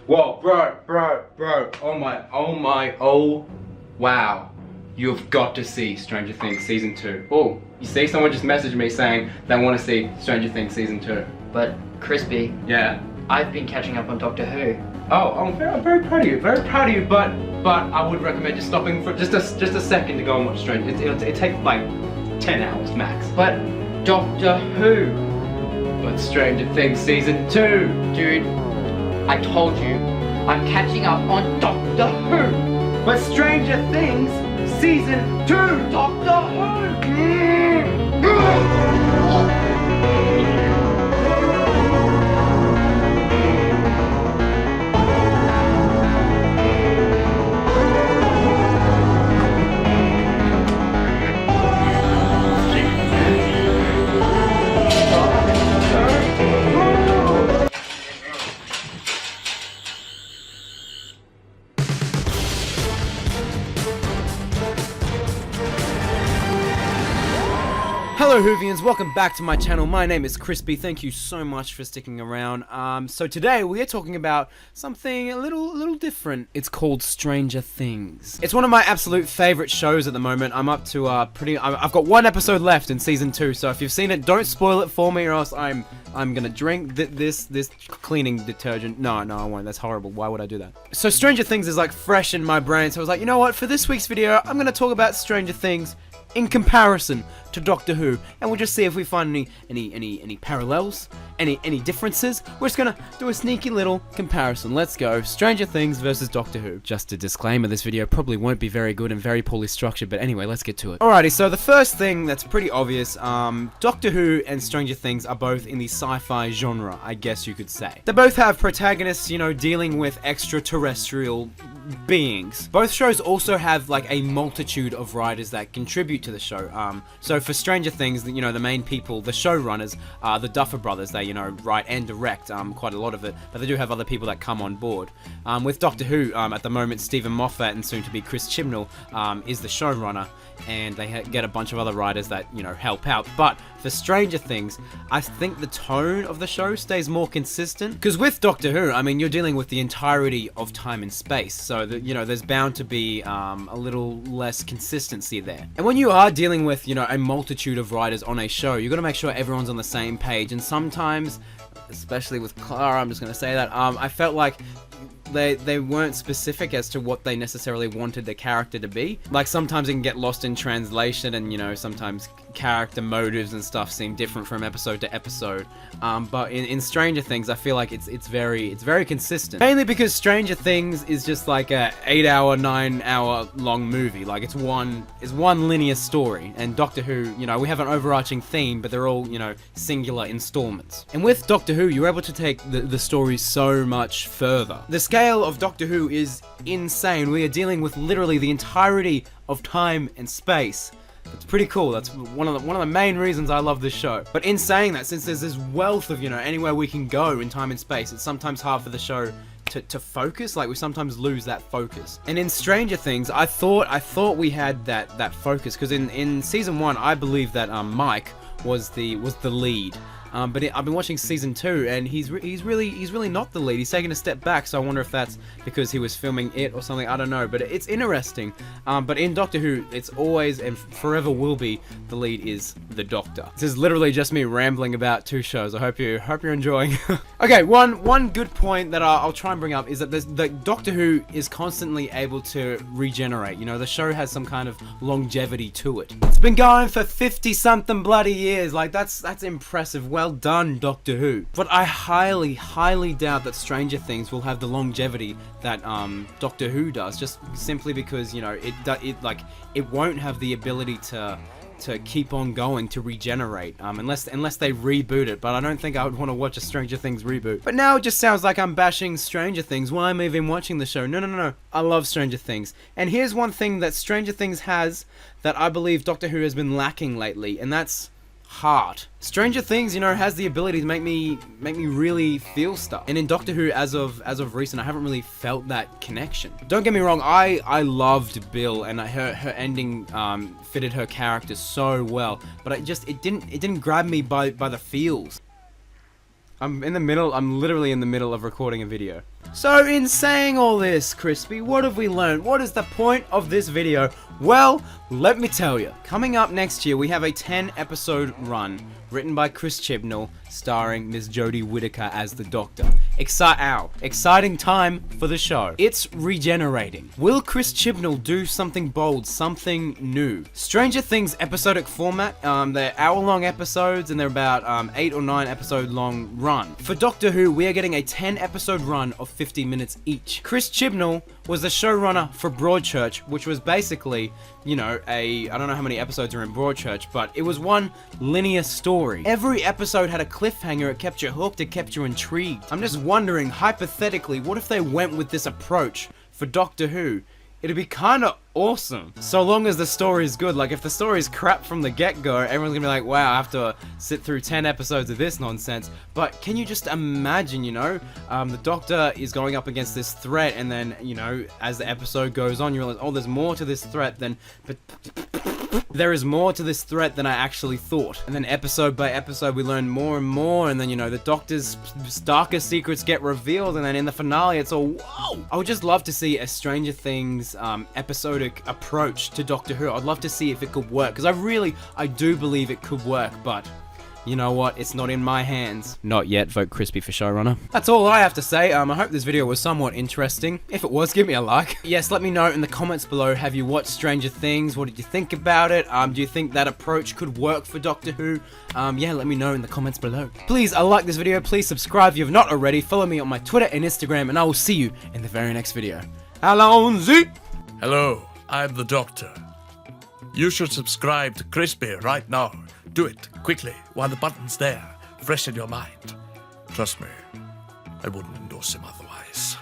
Whoa, bro. Oh, wow. You've got to see Stranger Things Season 2. Oh, you see, someone just messaged me saying they want to see Stranger Things Season 2. But, Crispy, Yeah? I've been catching up on Doctor Who. Oh, I'm very proud of you, but I would recommend just stopping for just a second to go and watch Stranger. It takes like 10 hours max. But, Doctor Who? But Stranger Things Season 2! Dude, I told you, I'm catching up on Doctor Who! But Stranger Things Season 2! Doctor Who! Hello Whovians, welcome back to my channel. My name is Crispy. Thank you so much for sticking around. So today we are talking about something a little different. It's called Stranger Things. It's one of my absolute favorite shows at the moment. I'm up to I've got one episode left in season 2. So if you've seen it, don't spoil it for me, or else I'm gonna drink this cleaning detergent. No, I won't. That's horrible. Why would I do that? So Stranger Things is like fresh in my brain. So I was like, you know what? For this week's video, I'm gonna talk about Stranger Things in comparison to Doctor Who, and we'll just see if we find any parallels, any differences. We're just gonna do a sneaky little comparison. Let's go. Stranger Things versus Doctor Who. Just a disclaimer, this video probably won't be very good and very poorly structured, but anyway, let's get to it. Alrighty, so the first thing that's pretty obvious, Doctor Who and Stranger Things are both in the sci-fi genre, I guess you could say. They both have protagonists, you know, dealing with extraterrestrial beings. Both shows also have like a multitude of writers that contribute to the show. So for Stranger Things, you know, the main people, the showrunners, are the Duffer Brothers. They, you know, write and direct quite a lot of it, but they do have other people that come on board. With Doctor Who, at the moment, Stephen Moffat and soon to be Chris Chibnall is the showrunner, and they get a bunch of other writers that, you know, help out. But for Stranger Things, I think the tone of the show stays more consistent, because with Doctor Who, I mean, you're dealing with the entirety of time and space, so that, you know, there's bound to be a little less consistency there. And when you are dealing with, you know, a multitude of writers on a show, you got to make sure everyone's on the same page. And sometimes, especially with Clara, I'm just going to say that, I felt like they weren't specific as to what they necessarily wanted the character to be. Like, sometimes it can get lost in translation, and, you know, sometimes character motives and stuff seem different from episode to episode. But in Stranger Things, I feel like it's very consistent. Mainly because Stranger Things is just like a 8-hour, 9-hour long movie. Like, it's one linear story. And Doctor Who, you know, we have an overarching theme, but they're all, you know, singular installments. And with Doctor Who, you're able to take the story so much further. The scale of Doctor Who is insane. We are dealing with literally the entirety of time and space. It's pretty cool. That's one of the main reasons I love this show. But in saying that, since there's this wealth of, you know, anywhere we can go in time and space, it's sometimes hard for the show to focus. Like, we sometimes lose that focus. And in Stranger Things, I thought we had that focus, because in season 1, I believe that Mike was the lead. But I've been watching season 2, and he's really not the lead. He's taking a step back, so I wonder if that's because he was filming it or something. I don't know, but it's interesting. But in Doctor Who, it's always and forever will be the lead is the Doctor. This is literally just me rambling about 2 shows. I hope you're enjoying. Okay, one good point that I'll try and bring up is that the Doctor Who is constantly able to regenerate. You know, the show has some kind of longevity to it. It's been going for 50-something bloody years. Like, that's impressive. Well done, Doctor Who. But I highly doubt that Stranger Things will have the longevity that Doctor Who does, just simply because, you know, it won't have the ability to keep on going, to regenerate, unless they reboot it. But I don't think I would want to watch a Stranger Things reboot. But now it just sounds like I'm bashing Stranger Things. Why am I even watching the show? No. I love Stranger Things. And here's one thing that Stranger Things has that I believe Doctor Who has been lacking lately, and that's heart. Stranger Things, you know, has the ability to make me really feel stuff. And in Doctor Who, as of recent, I haven't really felt that connection. Don't get me wrong, I loved Bill, and her ending fitted her character so well, but it didn't grab me by the feels. I'm literally in the middle of recording a video. So in saying all this, Crispy, what have we learned? What is the point of this video? Well, let me tell you. Coming up next year, we have a 10-episode run written by Chris Chibnall, starring Ms. Jodie Whittaker as the Doctor. Exciting time for the show. It's regenerating. Will Chris Chibnall do something bold, something new? Stranger Things episodic format. They're hour-long episodes, and they're about 8 or 9 episode long run. For Doctor Who, we are getting a 10-episode run of 50 minutes each. Chris Chibnall was the showrunner for Broadchurch, which was basically, you know, I don't know how many episodes are in Broadchurch, but it was one linear story. Every episode had a cliffhanger, it kept you hooked, it kept you intrigued. I'm just wondering, hypothetically, what if they went with this approach for Doctor Who? It'd be kinda awesome. So long as the story is good. Like, if the story is crap from the get-go, everyone's gonna be like, wow, I have to sit through 10 episodes of this nonsense. But can you just imagine, you know, the Doctor is going up against this threat, and then, you know, as the episode goes on, you realize, oh, there's more to this threat than... There is more to this threat than I actually thought. And then episode by episode we learn more and more, and then, you know, the Doctor's darkest secrets get revealed, and then in the finale it's all, whoa! I would just love to see a Stranger Things episodic approach to Doctor Who. I'd love to see if it could work, because I do believe it could work, but... you know what? It's not in my hands. Not yet. Vote Crispy for showrunner. That's all I have to say. I hope this video was somewhat interesting. If it was, give me a like. Yes, let me know in the comments below. Have you watched Stranger Things? What did you think about it? Do you think that approach could work for Doctor Who? Yeah, let me know in the comments below. Please, like this video. Please subscribe if you have not already. Follow me on my Twitter and Instagram, and I will see you in the very next video. Alonzi! Hello, I'm the Doctor. You should subscribe to Crispy right now. Do it, quickly, while the button's there, fresh in your mind. Trust me, I wouldn't endorse him otherwise.